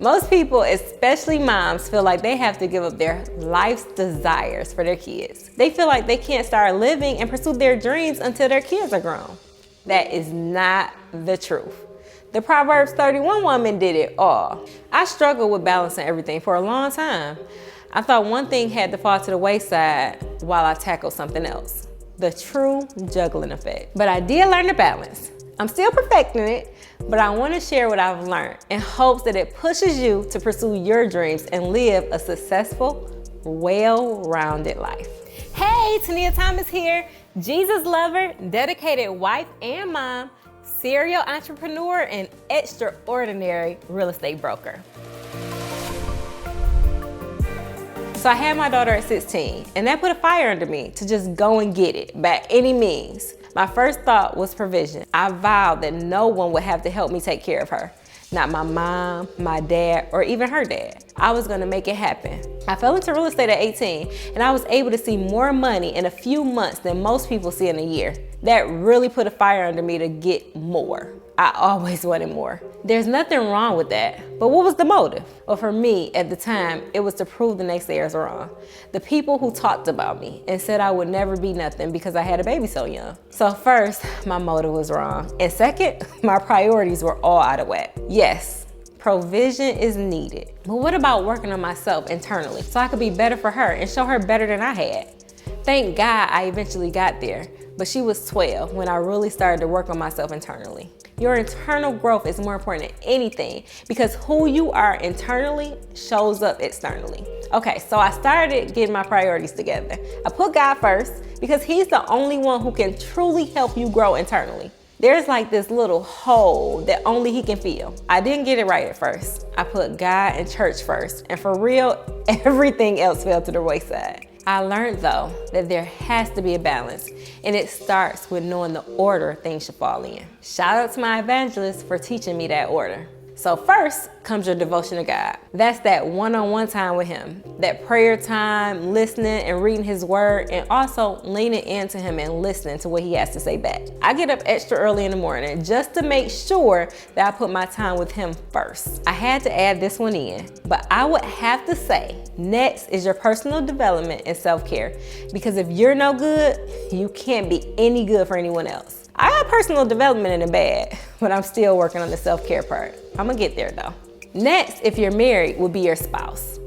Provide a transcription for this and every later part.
Most people, especially moms, feel like they have to give up their life's desires for their kids. They feel like they can't start living and pursue their dreams until their kids are grown. That is not the truth. The Proverbs 31 woman did it all. I struggled with balancing everything for a long time. I thought one thing had to fall to the wayside while I tackled something else. The true juggling effect. But I did learn to balance. I'm still perfecting it, but I want to share what I've learned in hopes that it pushes you to pursue your dreams and live a successful, well-rounded life. Hey, Tania Thomas here, Jesus lover, dedicated wife and mom, serial entrepreneur, and extraordinary real estate broker. So I had my daughter at 16, and that put a fire under me to just go and get it by any means. My first thought was provision. I vowed that no one would have to help me take care of her. Not my mom, my dad, or even her dad. I was gonna make it happen. I fell into real estate at 18, and I was able to see more money in a few months than most people see in a year. That really put a fire under me to get more. I always wanted more. There's nothing wrong with that, but what was the motive? Well, for me, at the time, it was to prove the naysayers wrong. The people who talked about me and said I would never be nothing because I had a baby so young. So first, my motive was wrong. And second, my priorities were all out of whack. Yes, provision is needed. But what about working on myself internally so I could be better for her and show her better than I had? Thank God I eventually got there, but she was 12 when I really started to work on myself internally. Your internal growth is more important than anything because who you are internally shows up externally. Okay, so I started getting my priorities together. I put God first because He's the only one who can truly help you grow internally. There's like this little hole that only He can fill. I didn't get it right at first. I put God and church first, and for real, everything else fell to the wayside. I learned though that there has to be a balance, and it starts with knowing the order things should fall in. Shout out to my evangelist for teaching me that order. So first comes your devotion to God. That's that one-on-one time with Him, that prayer time, listening and reading His word, and also leaning into Him and listening to what He has to say back. I get up extra early in the morning just to make sure that I put my time with Him first. I had to add this one in, but I would have to say next is your personal development and self-care, because if you're no good, you can't be any good for anyone else. I got personal development in the bag, but I'm still working on the self-care part. I'm gonna get there though. Next, if you're married, would be your spouse.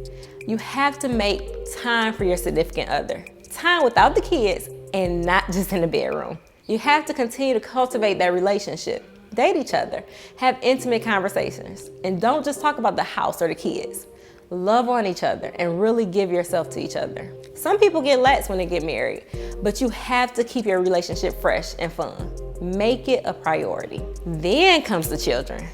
You have to make time for your significant other. Time without the kids and not just in the bedroom. You have to continue to cultivate that relationship. Date each other, have intimate conversations, and don't just talk about the house or the kids. Love on each other and really give yourself to each other. Some people get lax when they get married, but you have to keep your relationship fresh and fun. Make it a priority. Then comes the children.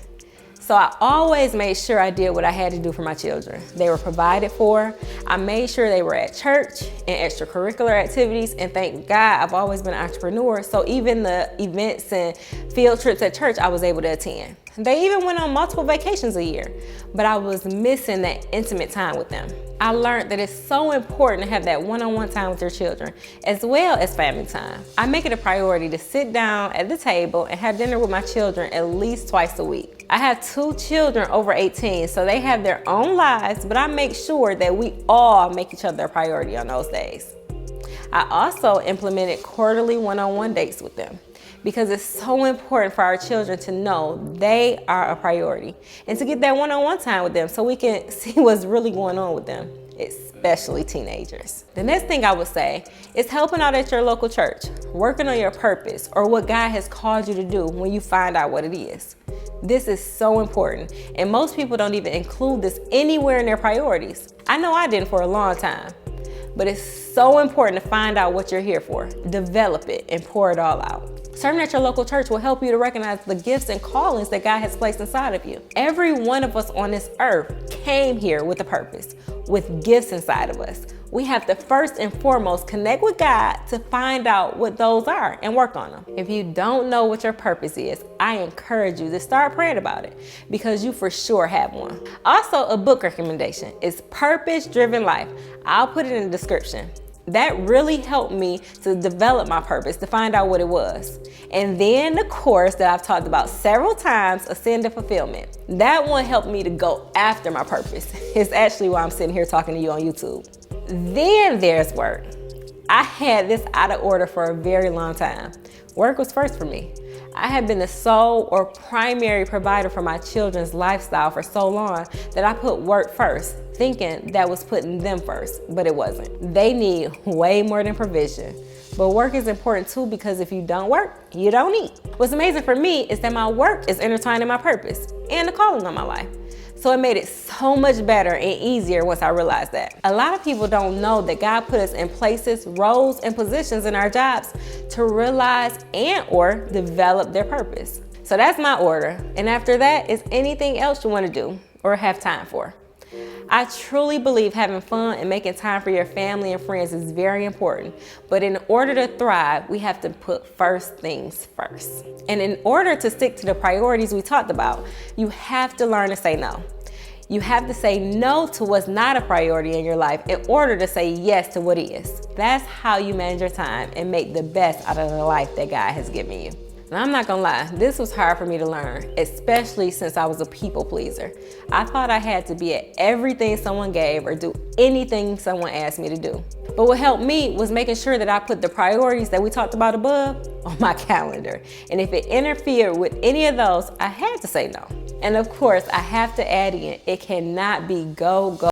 So I always made sure I did what I had to do for my children. They were provided for. I made sure they were at church and extracurricular activities, and thank God I've always been an entrepreneur, so even the events and field trips at church I was able to attend. They even went on multiple vacations a year, but I was missing that intimate time with them. I learned that it's so important to have that one-on-one time with your children, as well as family time. I make it a priority to sit down at the table and have dinner with my children at least twice a week. I have 2 children over 18, so they have their own lives, but I make sure that we all make each other a priority on those days. I also implemented quarterly one-on-one dates with them, because it's so important for our children to know they are a priority and to get that one-on-one time with them so we can see what's really going on with them, especially teenagers. The next thing I would say is helping out at your local church, working on your purpose or what God has called you to do when you find out what it is. This is so important, and most people don't even include this anywhere in their priorities. I know I didn't for a long time, but it's so important to find out what you're here for, develop it, and pour it all out. Serving at your local church will help you to recognize the gifts and callings that God has placed inside of you. Every one of us on this earth came here with a purpose, with gifts inside of us. We have to first and foremost connect with God to find out what those are and work on them. If you don't know what your purpose is, I encourage you to start praying about it, because you for sure have one. Also, a book recommendation is Purpose Driven Life. I'll put it in the description. That really helped me to develop my purpose, to find out what it was. And then the course that I've talked about several times, Ascend to Fulfillment. That one helped me to go after my purpose. It's actually why I'm sitting here talking to you on YouTube. Then there's work. I had this out of order for a very long time. Work was first for me. I had been the sole or primary provider for my children's lifestyle for so long that I put work first, thinking that was putting them first, but it wasn't. They need way more than provision. But work is important too, because if you don't work, you don't eat. What's amazing for me is that my work is intertwined in my purpose and the calling on my life. So it made it so much better and easier once I realized that. A lot of people don't know that God put us in places, roles, and positions in our jobs to realize and or develop their purpose. So that's my order. And after that is anything else you want to do or have time for. I truly believe having fun and making time for your family and friends is very important. But in order to thrive, we have to put first things first. And in order to stick to the priorities we talked about, you have to learn to say no. You have to say no to what's not a priority in your life in order to say yes to what is. That's how you manage your time and make the best out of the life that God has given you. And I'm not gonna lie, this was hard for me to learn, especially since I was a people pleaser. I thought I had to be at everything someone gave or do anything someone asked me to do. But what helped me was making sure that I put the priorities that we talked about above on my calendar. And if it interfered with any of those, I had to say no. And of course, I have to add in, it cannot be go, go,